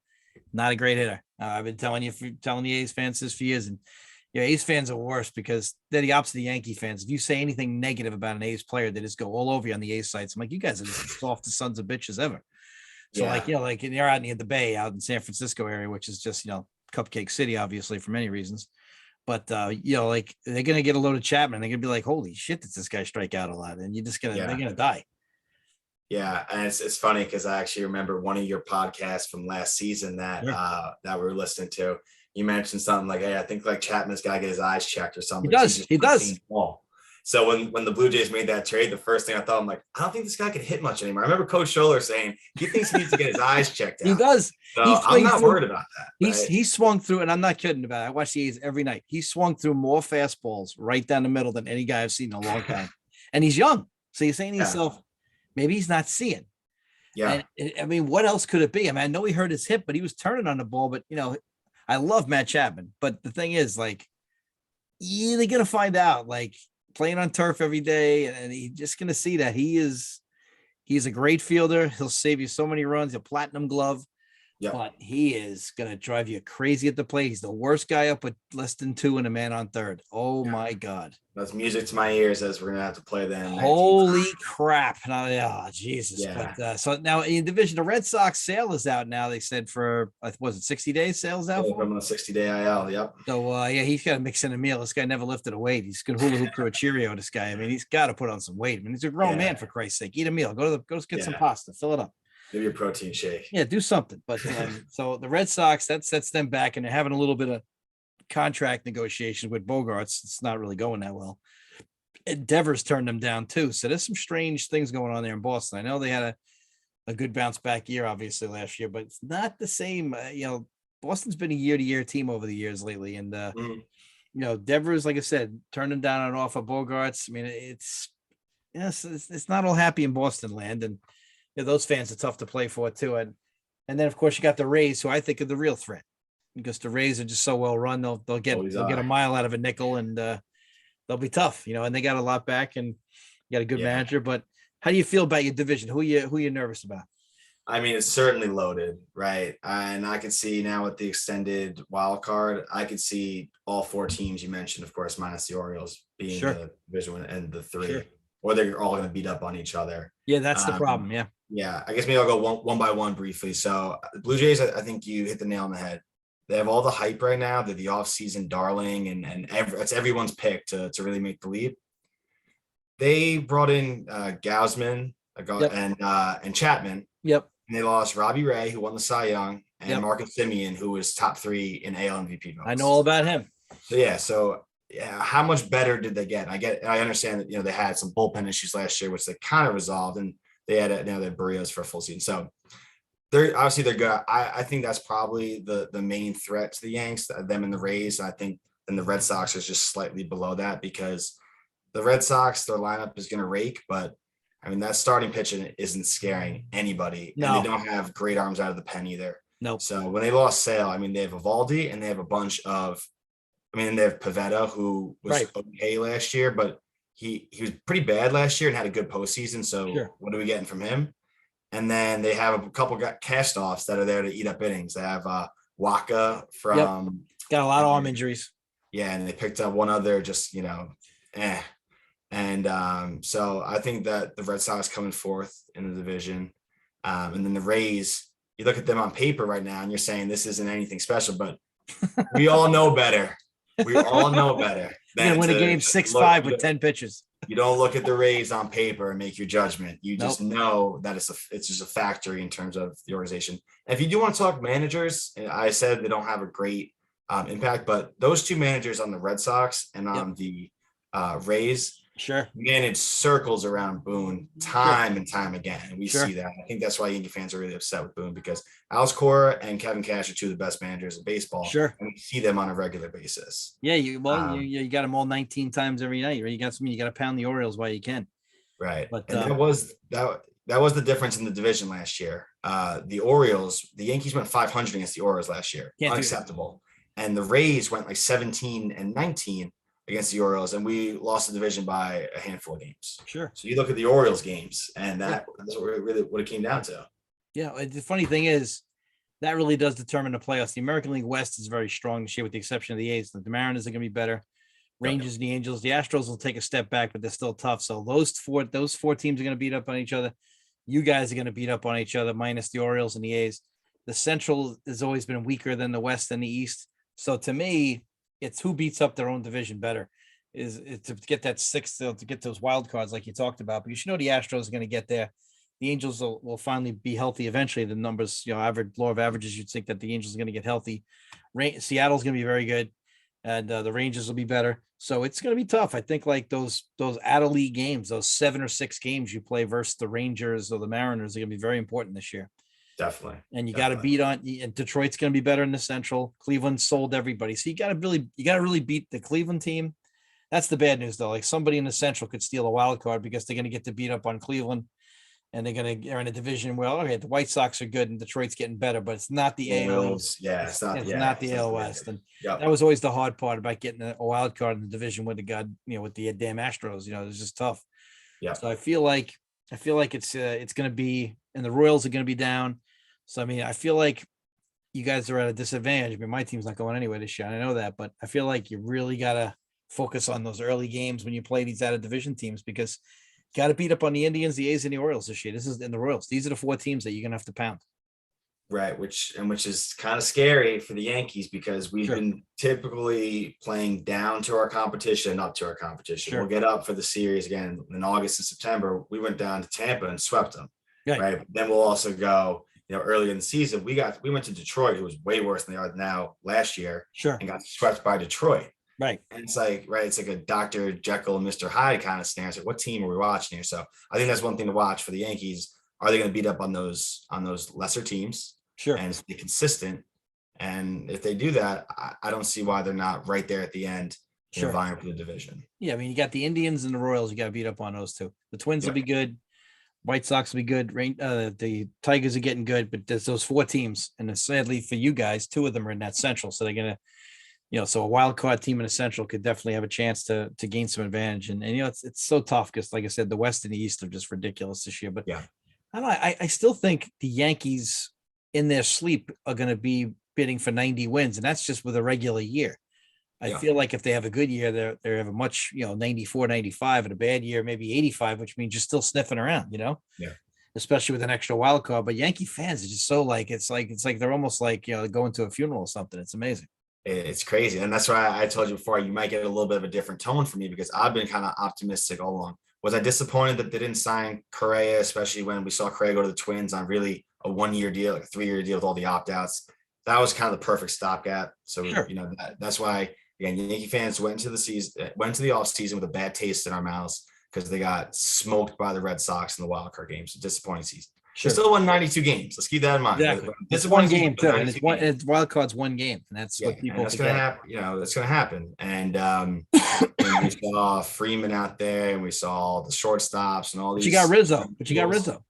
not a great hitter. I've been telling the A's fans this for years, and A's fans are worse because they're the opposite of the Yankee fans. If you say anything negative about an A's player, they just go all over you on the A's sites. I'm like, you guys are just the softest sons of bitches ever. So like you're out near the Bay, out in San Francisco area, which is just Cupcake City, obviously for many reasons. But like they're gonna get a load of Chapman. They're gonna be like, holy shit, does this guy strike out a lot? And you're just they're gonna die. Yeah, and it's funny because I actually remember one of your podcasts from last season that we were listening to. You mentioned something like, "Hey, I think like Chapman's got to get his eyes checked or something." He does. So when the Blue Jays made that trade, the first thing I thought, I'm like, I don't think this guy can hit much anymore. I remember Coach Scholler saying he thinks he needs to get his eyes checked out. He does. So I'm not worried about that. He swung through, and I'm not kidding about it. I watch the A's every night. He swung through more fastballs right down the middle than any guy I've seen in a long time. And he's young. So you're saying to yourself, maybe he's not seeing. Yeah. And, I mean, what else could it be? I mean, I know he hurt his hip, but he was turning on the ball. But, I love Matt Chapman. But the thing is, like, they're going to find out, like, playing on turf every day. And he's just going to see that he's a great fielder. He'll save you so many runs. He'll platinum glove. Yep. But he is going to drive you crazy at the plate. He's the worst guy up with less than 2 and a man on third. Oh, my God. That's music to my ears as we're going to have to play them. Holy crap. Now, Jesus. Yeah. But, so now in division, the Red Sox sale is out now. They said for, was it 60 days sales out? From a 60-day IL, yep. So, he's got to mix in a meal. This guy never lifted a weight. He's going to hula hoop through a Cheerio, this guy. I mean, he's got to put on some weight. I mean, he's a grown man, for Christ's sake. Eat a meal. Go get some pasta. Fill it up. Maybe a protein shake. Yeah, do something. But so the Red Sox, that sets them back, and they're having a little bit of contract negotiations with Bogarts. It's not really going that well. Devers turned them down too. So there's some strange things going on there in Boston. I know they had a good bounce back year, obviously last year, but it's not the same. Boston's been a year-to-year team over the years lately, and Devers, like I said, turned them down on offer Bogarts. I mean, it's not all happy in Boston land, and those fans are tough to play for too. And then of course you got the Rays, who I think are the real threat, because the Rays are just so well run. They'll get a mile out of a nickel, and they'll be tough, and they got a lot back, and you got a good manager. But how do you feel about your division? Who you nervous about? I mean, it's certainly loaded, right? And I can see now with the extended wild card, I could see all 4 teams you mentioned, of course, minus the Orioles, being the division one and the 3, or they're all going to beat up on each other. Yeah, that's the problem. Yeah. Yeah, I guess maybe I'll go one by one briefly. So the Blue Jays, I think you hit the nail on the head. They have all the hype right now. They're the offseason darling, and it's everyone's pick to really make the leap. They brought in Gausman and Chapman. Yep. And they lost Robbie Ray, who won the Cy Young, and Marcus Semien, who was top 3 in AL MVP votes. I know all about him. So how much better did they get? I understand that they had some bullpen issues last year, which they kind of resolved, and they had their Barrios for a full season. So they're good. I think that's probably the main threat to the Yanks, them and the Rays. I think then the Red Sox is just slightly below that, because the Red Sox, their lineup is going to rake, but I mean, that starting pitching isn't scaring anybody. No. And they don't have great arms out of the pen either. Nope. So when they lost Sale, I mean, they have Evaldi, and they have a bunch of, they have Pivetta, who was okay last year, but he was pretty bad last year and had a good postseason. So what are we getting from him? And then they have a couple cast-offs that are there to eat up innings. They have Waka from got a lot of arm injuries. Yeah, and they picked up one other, just And so I think that the Red Sox coming 4th in the division, and then the Rays, you look at them on paper right now and you're saying this isn't anything special, but we all know better. We all know better. Than win a game 6-5 with 10 pitches. You don't look at the Rays on paper and make your judgment. You just know that it's just a factory in terms of the organization. And if you do want to talk managers, I said they don't have a great impact, but those 2 managers on the Red Sox and on the Rays, manage circles around Boone time and time again. And we see that. I think that's why Yankee fans are really upset with Boone, because Alex Cora and Kevin Cash are 2 of the best managers in baseball. And we see them on a regular basis. Yeah, you got them all 19 times every night, right? You got to pound the Orioles while you can. Right. But that was the difference in the division last year. The Yankees went 500 against the Orioles last year. Unacceptable. And the Rays went like 17-19 against the Orioles, and we lost the division by a handful of games. So you look at the Orioles games, and that's what it came down to. Yeah, the funny thing is that really does determine the playoffs. The American League West is very strong this year, with the exception of the A's. The Mariners are going to be better. Rangers and the Angels. The Astros will take a step back, but they're still tough. So those four teams are going to beat up on each other. You guys are going to beat up on each other, minus the Orioles and the A's. The Central has always been weaker than the West and the East. So to me, it's who beats up their own division better is to get that 6th, to get those wild cards like you talked about. But you should know the Astros are going to get there. The Angels will finally be healthy eventually. The numbers, average law of averages, you'd think that the Angels are going to get healthy. Seattle's going to be very good, and the Rangers will be better. So it's going to be tough. I think like those out of league games, those 7 or 6 games you play versus the Rangers or the Mariners are going to be very important this year. Definitely. And you got to beat on, and Detroit's going to be better in the Central. Cleveland sold everybody. So you got to really beat the Cleveland team. That's the bad news though. Like somebody in the Central could steal a wild card because they're going to get to beat up on Cleveland, and they're in a division. Well, okay, the White Sox are good and Detroit's getting better, but it's not the AL. Yeah, it's not the AL West. And that was always the hard part about getting a wild card in the division with with the damn Astros. It was just tough. Yeah. So I feel like it's going to be, and the Royals are going to be down. So, I mean, I feel like you guys are at a disadvantage. I mean, my team's not going anywhere this year. I know that, but I feel like you really got to focus on those early games when you play these out of division teams, because you got to beat up on the Indians, the A's, and the Orioles this year. And the Royals. These are the 4 teams that you're going to have to pound. Right. Which is kind of scary for the Yankees, because we've been typically playing down to our competition, up to our competition. We'll get up for the series again in August and September. We went down to Tampa and swept them. Right. right? Then we'll also go, early in the season, we went to Detroit, who was way worse than they are now last year, Sure. and got swept by Detroit. Right. And it's like, right, it's like a Dr. Jekyll and Mr. Hyde kind of stance. Like, what team are we watching here? So I think that's one thing to watch for the Yankees. Are they going to beat up on those lesser teams? Sure. And stay consistent? And if they do that, I don't see why they're not right there at the end, Sure. vying for the division. Yeah, I mean, you got the Indians and the Royals. You got to beat up on those two. The Twins will be good. White Sox will be good. The Tigers are getting good, but there's those 4 teams, and sadly for you guys, 2 of them are in that Central, so they're gonna, so a wild card team in the Central could definitely have a chance to gain some advantage. And it's so tough because, like I said, the West and the East are just ridiculous this year. But yeah, I don't know. I still think the Yankees in their sleep are going to be bidding for 90 wins, and that's just with a regular year. I feel like if they have a good year, they have a much, 94, 95, and a bad year, maybe 85, which means you're still sniffing around, Yeah. especially with an extra wild card. But Yankee fans are just so it's like they're almost like, going to a funeral or something. It's amazing. It's crazy. And that's why I told you before, you might get a little bit of a different tone from me, because I've been kind of optimistic all along. Was I disappointed that they didn't sign Correa, especially when we saw Correa go to the Twins on really a 1-year deal, like a 3-year deal with all the opt-outs? That was kind of the perfect stopgap. So, Sure. That's why, again, Yankee fans went into the off season with a bad taste in our mouths because they got smoked by the Red Sox in the wild card games. Disappointing season. Sure. They still won 92 games. Let's keep that in mind. Exactly. It's one game too, and it's wild card's one game, and that's what people. That's going to happen. That's going to happen. And we saw Freeman out there, and we saw the shortstops and all these. But you got Rizzo.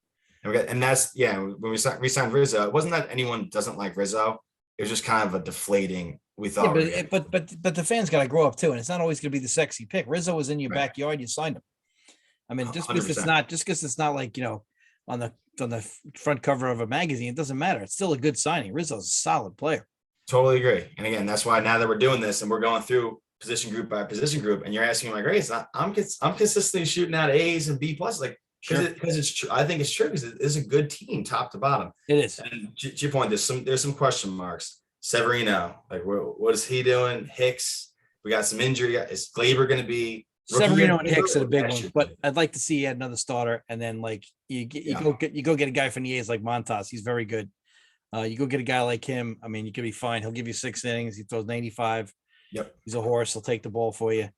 And that's when we signed Rizzo. It wasn't that anyone doesn't like Rizzo. It was just kind of a deflating. We thought, but the fans got to grow up too, and it's not always going to be the sexy pick. Rizzo was in your backyard, you signed him. I mean, just because it's not like on the front cover of a magazine, it doesn't matter. It's still a good signing. Rizzo's a solid player. Totally agree. And again, that's why now that we're doing this and we're going through position group by position group, and you're asking me my grades, I'm consistently shooting out A's and B plus, because it's true. I think it's true because it is a good team, top to bottom. It is. And to your point, there's some question marks. Severino, what is he doing? Hicks, we got some injury. Is Glaber going to be? Severino and Hicks are the big ones, but I'd like to see another starter, and then you go get a guy from the A's like Montas. He's very good. You go get a guy like him. I mean, you could be fine. He'll give you 6 innings. He throws 95. Yep. He's a horse. He'll take the ball for you.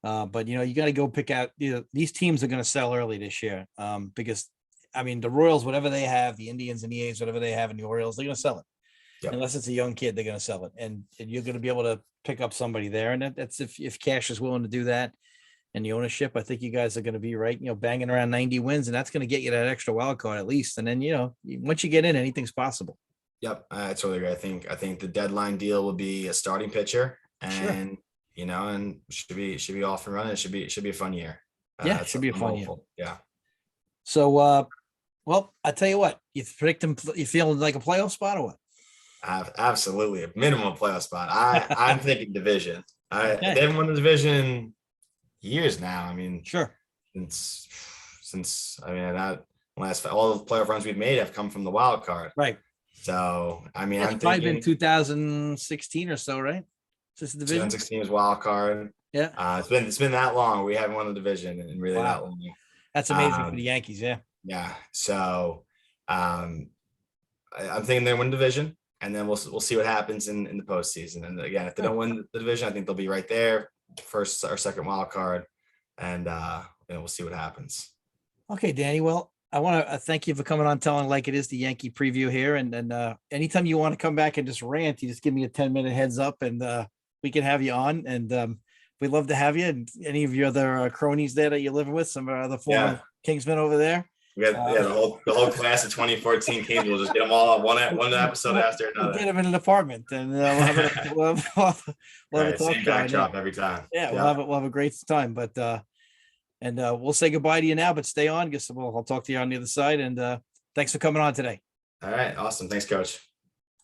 But you got to go pick out. These teams are going to sell early this year. Because I mean, the Royals, whatever they have, the Indians and the A's, whatever they have, and the Orioles, they're going to sell it. Yep. Unless it's a young kid, they're going to sell it, and you're going to be able to pick up somebody there. And that's if cash is willing to do that. And the ownership, I think you guys are going to be right, banging around 90 wins, and that's going to get you that extra wild card at least. And then, once you get in, anything's possible. Yep. I totally agree. I think the deadline deal will be a starting pitcher, and, and should be off and running. It should be a fun year. It should be a fun year. Yeah. So, well, I tell you what, you predict them, you feeling like a playoff spot or what? Absolutely. A minimum playoff spot. I'm thinking division. They haven't won the division years now. I mean, sure. Since that all the playoff runs we've made have come from the wild card. Right. So I'm probably been 2016 or so, right? Since the division. 2016 was wild card. Yeah. It's been that long. We haven't won the division in really that long. That's amazing for the Yankees. Yeah. Yeah. So I'm thinking they win the division, and then we'll see what happens in the postseason. And again, if they don't win the division, I think they'll be right there, first or second wild card, and we'll see what happens. Okay, Danny. Well, I want to thank you for coming on, telling like it is the Yankee preview here. And anytime you want to come back and just rant, you just give me a 10-minute heads up, and we can have you on. And we'd love to have you. And any of your other cronies there that you're living with, some other former Kingsmen over there. We got the whole class of 2014 Kings. We'll just get them all on one episode after another. We'll get them in an apartment, and we'll have a talk same backdrop every time. Yeah, we'll have a great time. But we'll say goodbye to you now, but stay on. I'll talk to you on the other side. And thanks for coming on today. All right, awesome. Thanks, Coach.